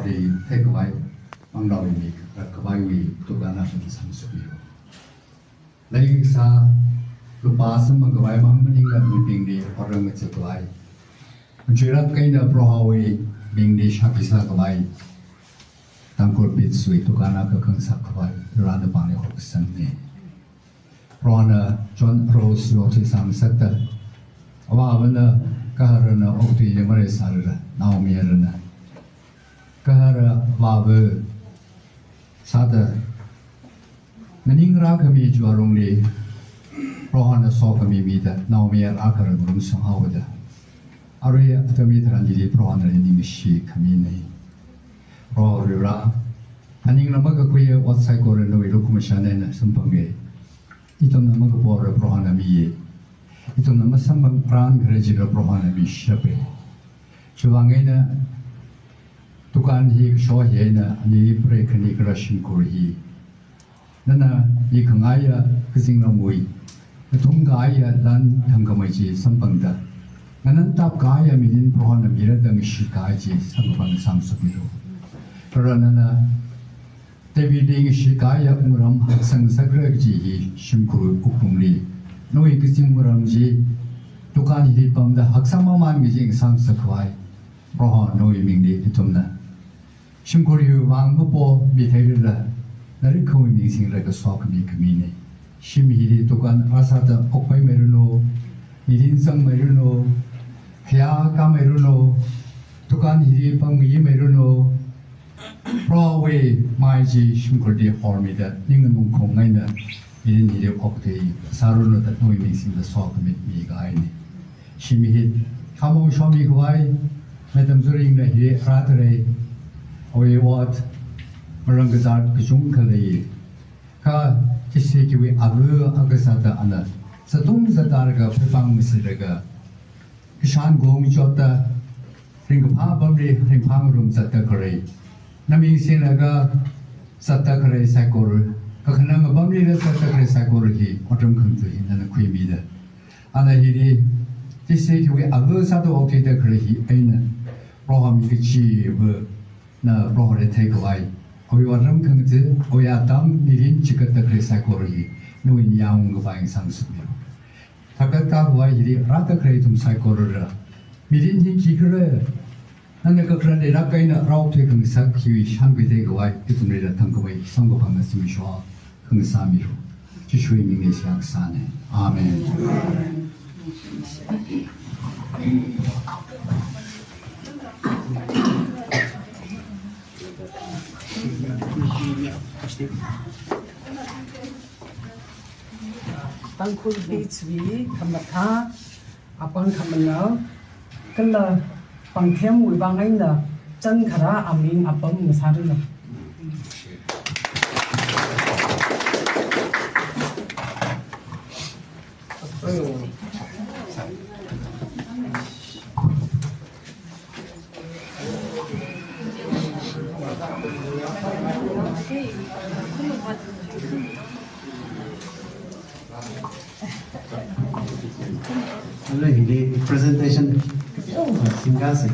di take away mang dau mi ka bai wi tu ga na fi sam su bi lai sa lu pa sam ma ga bai mang ning la mi ping di orang che tu ai menjurat kai na pro hawi bing di sha bisa ga bai tang kor bit sui tu ga na ka kang sa ka bai ra na pa ne ho san ne pro na John Rose lo ti sam sat ta awa wa na ka ha na o ti ye ma re sa ra na o mi ra na kahara wawe sada naning ra kami juarong li rohana so kami mida naomiar akara gurum sanghawada arya kami tranjili rohana ni mishi kami nei rohra aning namaga kuya watsai kore no ilukumashane na sampangge itom namaga bora rohana miye itom nama sambang prang grejira rohana mishape chuwangena tukan hi so he na ni break ni crashing ko hi nana ni khangaya kising na mui thum gaya lan thang ka mai ji sampang da nanan tap gaya min phon na mira dang shi ka ji sampang sam su bi ro nana devi ding shi gaya umuram sang sagra ji hi shim ko ukum li noi kising umuram ji tukan hi pam da haksama man mi jing sam sakwai ro noi ming di itum na Shimkoriu wang po mithayu la nari khawi mixing la ka swak mi kamine shim hiri tukan asata okpai meruno mirin sang meruno khya ka meruno tukan hiri pang yi meruno pro we mai ji shimkordi hormi da ningan khong ngai na mirin hiri okte saruno da noi mixing la swak mi ga ai shim hit khamo shomi kwai madam zuring na hiri ratare we what marangazar kishung kali ka kisi kiwi alu agasata ana satung zatarga pepang misiraga kishan gong jota ringpa bamri ringpang rum zata kare nami sinaga zata kare sakor kakhanang bamri la zata kare sakor hi otum khuntu hinana kuimida ana hiri kisi kiwi alu sato okita kare hi aina roham kichi na rohre take away oya ram khang je oya dam mirin chikat ta kre sa kori no in yang ga bang sang su mi takata wa hiri rata kre tum sa korora mirin hi chi kre nan ka kre le ra kai na rau the khang sa ki shang bi take away itum le thang ko bai sang ko phang sim shwa khang sa mi ro chi shui mi ne sak sa ne amen Tangkul beach we kamatha apang kamala kala pangthem ui bangai na chan khara aming apam masarina Hindi presentation singkat sih.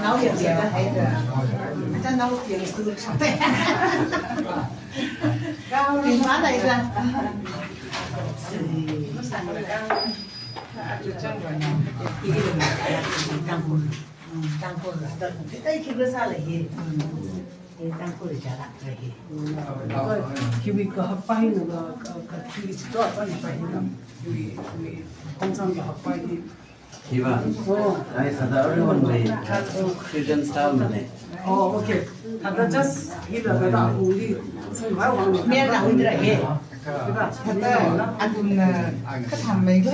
nấu việc gì ta thấy được ta nấu việc từ sáng tới cao thì hóa đây ra nó sang rồi cao chú chân rồi nào thì cái đường này là căng 땅굴을 하다 그때 이렇게 살래 땅굴이 자랐대 기위 그 학파이는 그 기위 또 어떤 학파이가 여기 공산도 학파이 Kiva. I said the everyone way Christian style mane. 오케이 다들 just 이거 내가 우리 선발 왕 맨 나오더라 그러니까 하다 아둔나 그 담배 그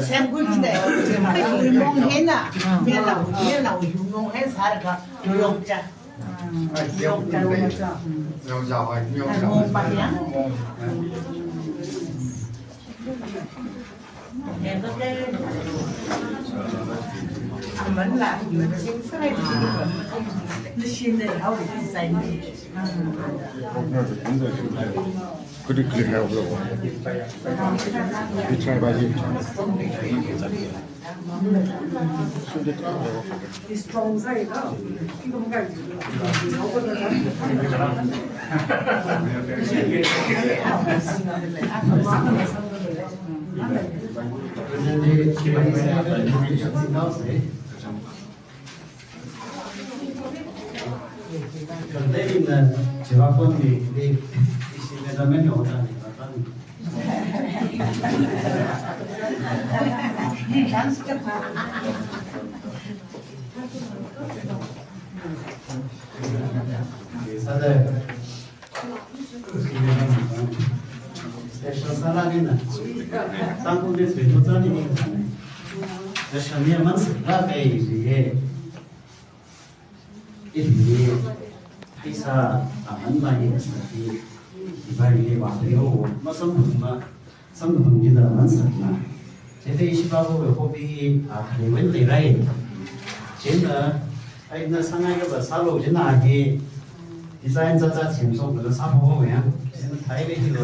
xem quy trình này cái hủy mong hết à miền nào hủy mong hết sao được dùng cha dùng cha dùng cha nhiều giàu hay nhiều mong bạc nhá em có cái mình là mình xin sai nó xin này hậu thì dành 그렇게 해보려고. 이차에 봐야지. 이 strong 사이가 이거 뭔가 Presently, Kiva is a house. 근데 있는 지화권이 이 시대라면 오다니 사들 스페셜 살라기는 땅콩에 svedočani 있잖아요. 그래서 내만 스라베 이제 이게 회사 안만이 있었지 이발이 와도요 무슨 성분이다 만났나 제대 시바고 호비 그리고 내라이 제가 아이나 상하게 살로 지나기 디자인 자자 침송을 사보고 그냥 제가 타이베기로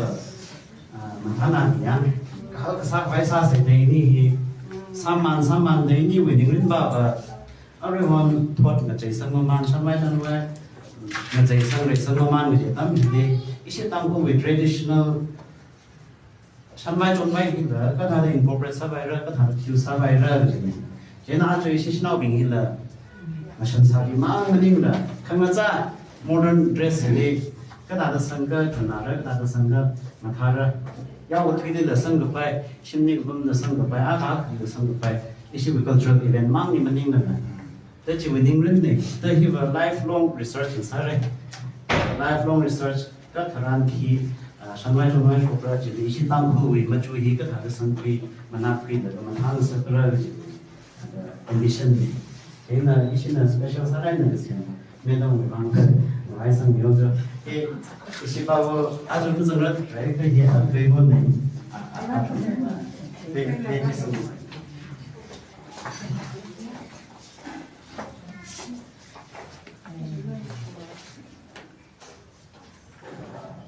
만나냐 그 사회사세 되니 3만 되니 wedding 바 everyone thought na chai sang man samai tan wa na chai sang re sang man ge tam de isi tam ko with traditional samai chon mai ki da ka da incorporate sa bai ra ka tha chu sa bai ra je na chai isi snow bing hi la na shan sa bi ma ning da khang na cha modern dress le ka da sang ka thana ra ka da sang ka ma tha ra ya wo thwi de la sang ka pai shimni bum na sang ka pai a ka ki sang ka pai isi cultural event mang ni maning na that you in England they have a lifelong research in Surrey lifelong research that ran ki sanwai sanwai shopra ji shi tam ko wi ma chu hi ka tha san pri mana pri da man hang sa pra ambition ni ena ishi na special sarai na sia me da wi bang ka wai sang yo jo e shi ba wo a ju bu zeng ra rai ka ye a kai bo ne be ji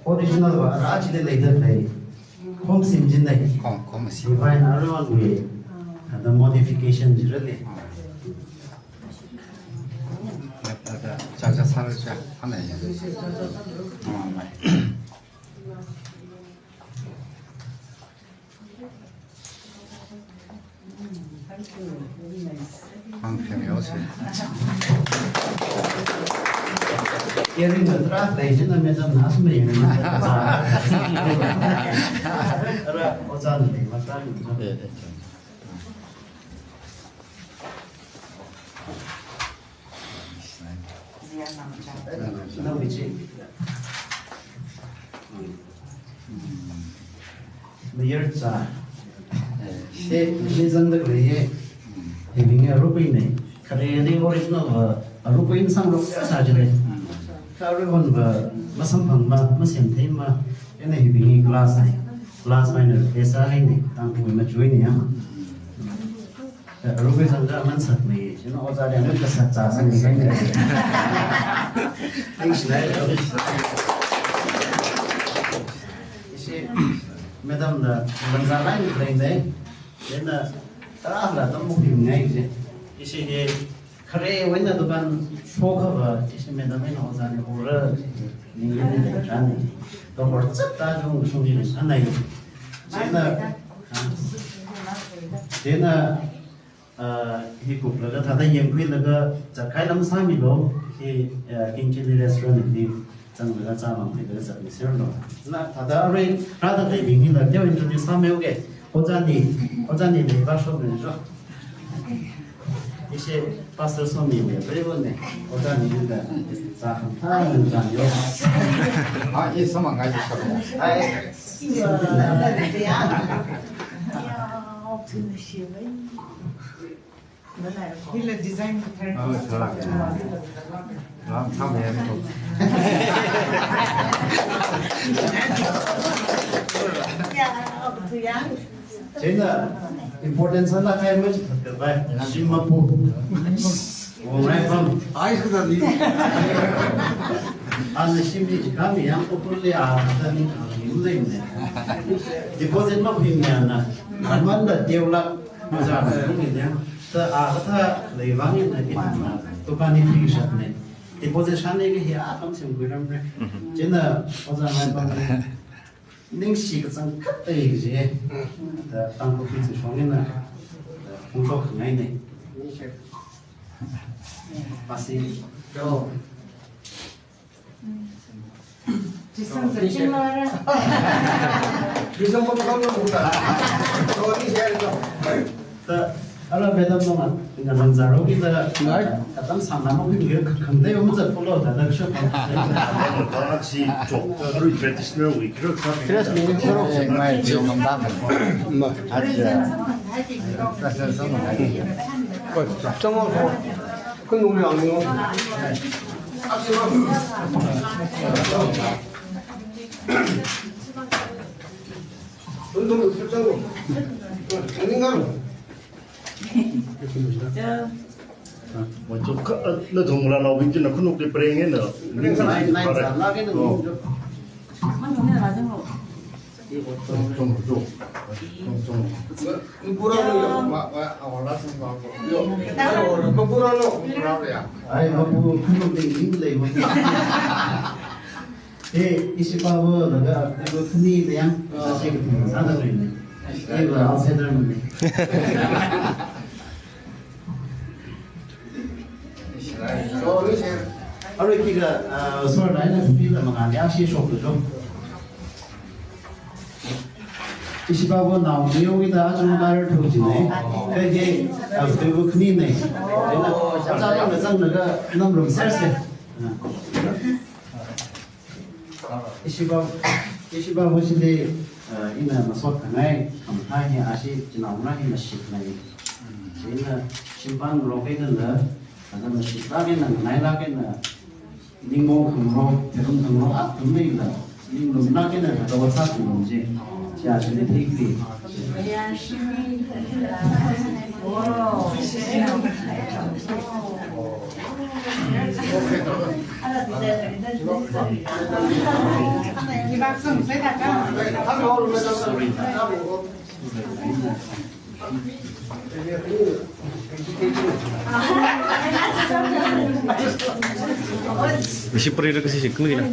original raj le later day home simjin day 컴 divine everyone way the modification really 자자 살자 하네 방편이 오세 Hearing the track, they didn't make them ask me. Everyone masam phangma masem thema ene hi bingi glass minor pesa haini tang pu ma chui ni ama rubi sanga man sak me you know oza de ma ka sak cha sang ni haini ai shnai isi madam da banza lai ni plain de dena tara la tam mu him ngai je isi he khare wena dukan shoka ba isi madam ina oza ne ora ni ni de chani to por chata jong sung ni anai dena hi kup la tha da yeng khui la ga cha khai lam sa mi lo hi king chili restaurant ni chang la cha mang thei da cha ni ser lo na tha da re ra da dei bing hi la de introduce sa me ge oja ni ne ba sho ne jo 이제 pastor 손님이 그래보네 오다니가 자 한타는 장요 아, 이 서만 가지고 아이 Hele design pattern. 아, 참 해도. 제가 importance 하나 가면 그봐 심마포 오라이밤 아이, 그다니. 안 심지 감이 양 오플레 아다니 유레네 디포짓 막 힘이야나 안만다 데올라 맞아 그냥 또 아가 레방이네 이나 똑같이 피셨네 디포짓 샤네게 해야 감심 그럼래 제가 어자만 닝시가 좀 크대 이제 다 땅고 피지 쇼네나 공속 그냥이네 마시 또 Jisung searching Laura. 비전 못 가면 못다. 저기 제일 좀. 알아 매담 동안 그냥 남자로 기다 어떤 상담하고 이게 근데 요즘 follow 다 셔 같이 족저를 traditional week를 그래서 미리 서로 정말 지금 남다. 뭐 아주 사실 서로 가지. 정어서 그 놈이 아니고. 운동을 설정으로 아닌가로 먼저 너 정말 나 위치는 그 녹대 브레인에 너 그래서 나이 잘 나게는 좀 불안해요. 막 올라선 거 하고. 요. 불안해요. 불안해요. 아이 뭐 그런 데 있는데 뭐 예, 28번 내가 이거 흔히 그냥 사실 사는 거 있네. 이거 아세들면 아르키가 서울 라인에서 빌려면 안 약시 쇼크죠. 28번 나오고 여기다 아주 말을 터지네. 그게 그리고 큰이네. 내가 짜장면 장르가 너무 셀세. 28번 보시는데 이는 뭐 강에 감타히 아시 지나오나 이는 쉽네. 저희는 심판으로 배는데 그다음에 식당에는 나이라게는 닝공 강로 대동 강로 아 분명히다. 닝공 나게는 더 사는 건지 자 근데 되게 Ibang saya kata. Sipri itu sih kena.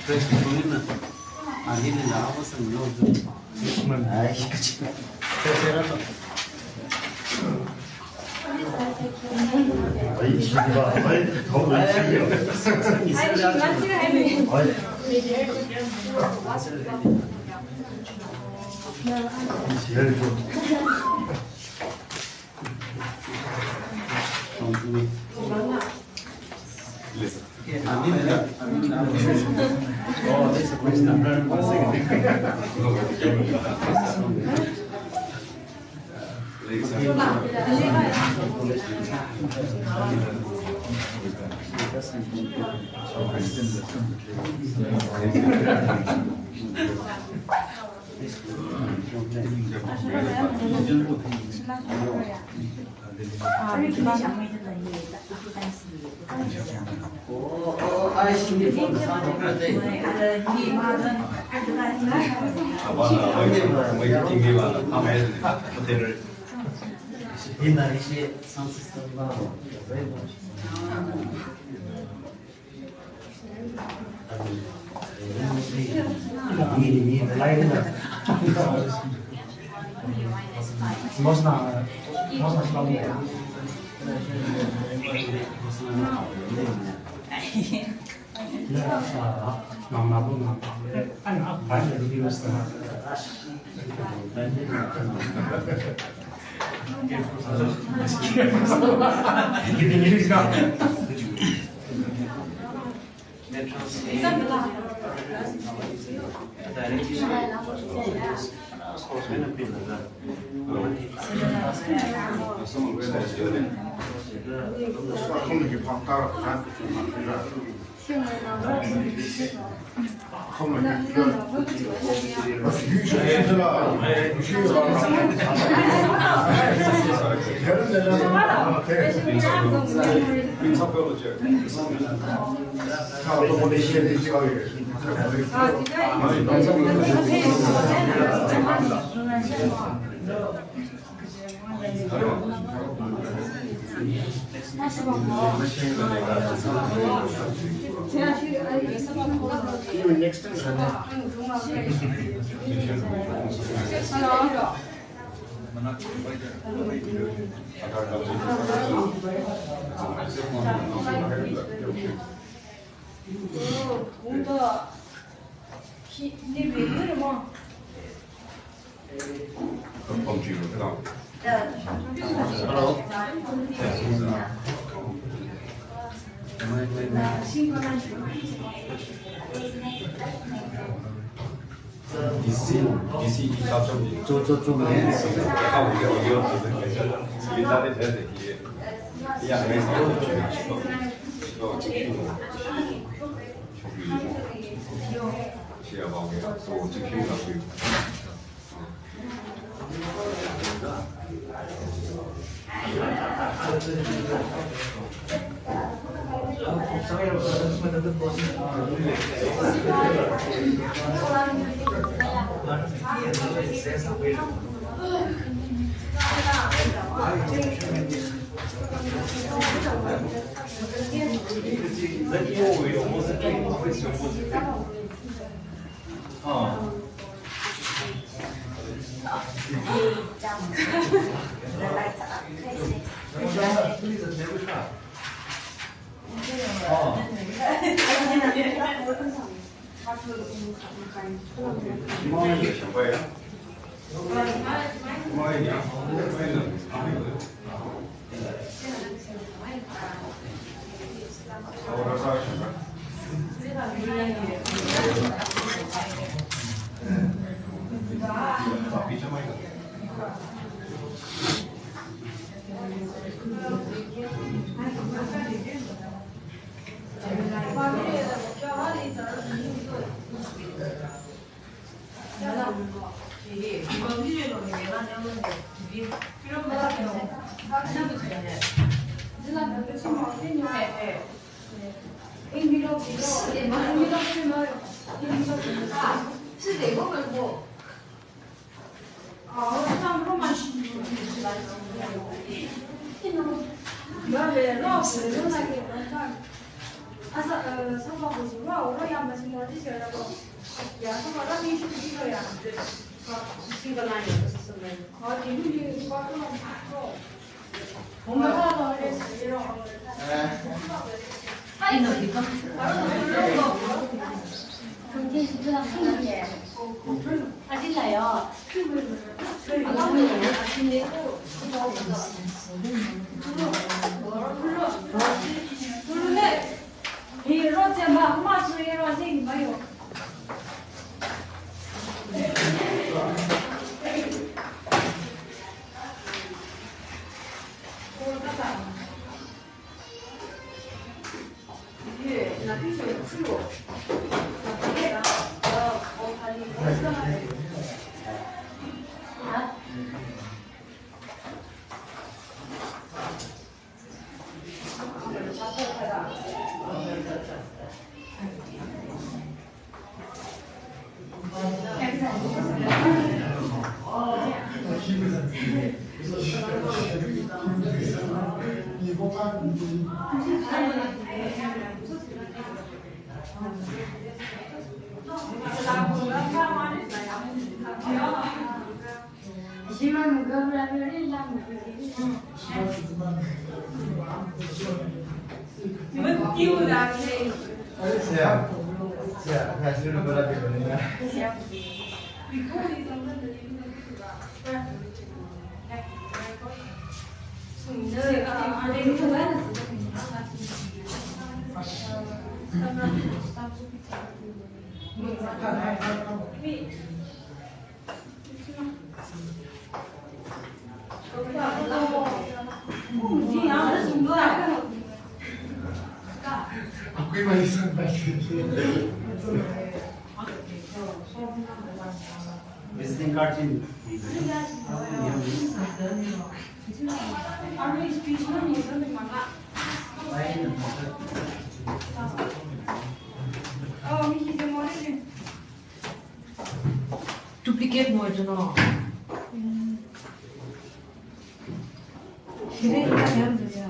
그래서 보면은 아니는 나와서 물어도 아이 그치 그래서 아이 씨가 아이 더 위치요 제일 좋 옛날에 시 상습성과 미리 라이브나 można sprawnie. Mama pun anak banyak di Western. Gini sekarang. Visiting card in. Duplicate more to know. Here is the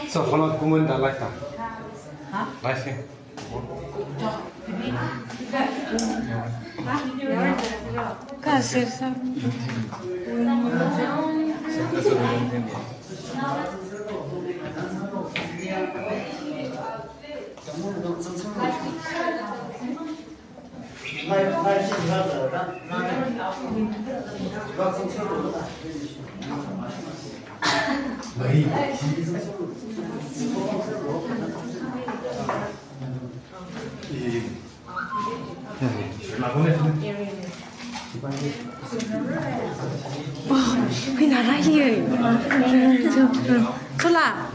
So, kalau kumun dah live tak? Live ya? Kasih sah. Khi nào ra gì? Số là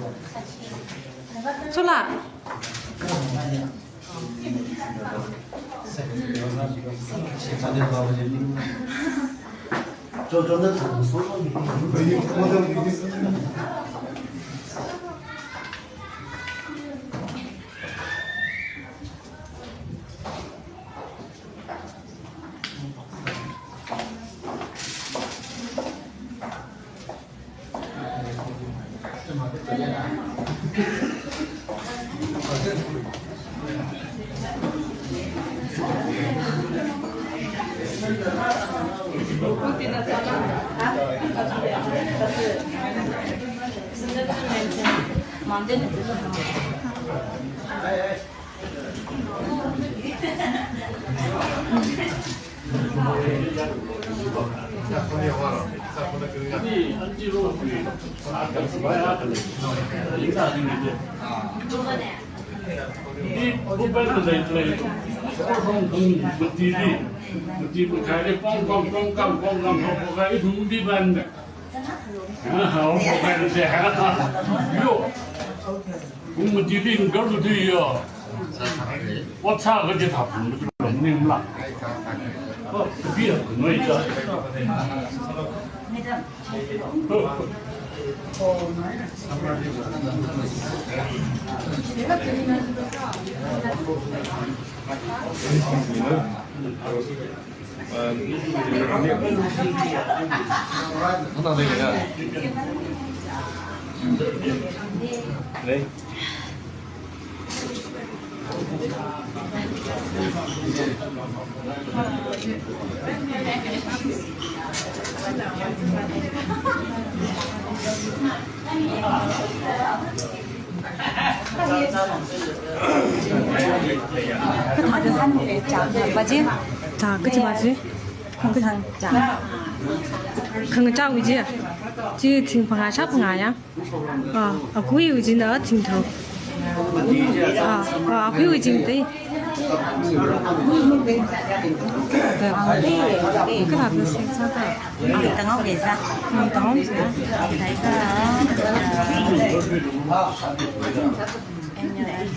맞지? 자, 그치 맞지? 자, 그거 짜고 이제 지금 지금 방아 샤프가야? 그거 이제 너 진짜. 그거 이제 돼. cái hộp nó xem sao ta tao ngốc gì sao tao không sao thấy có em nhớ em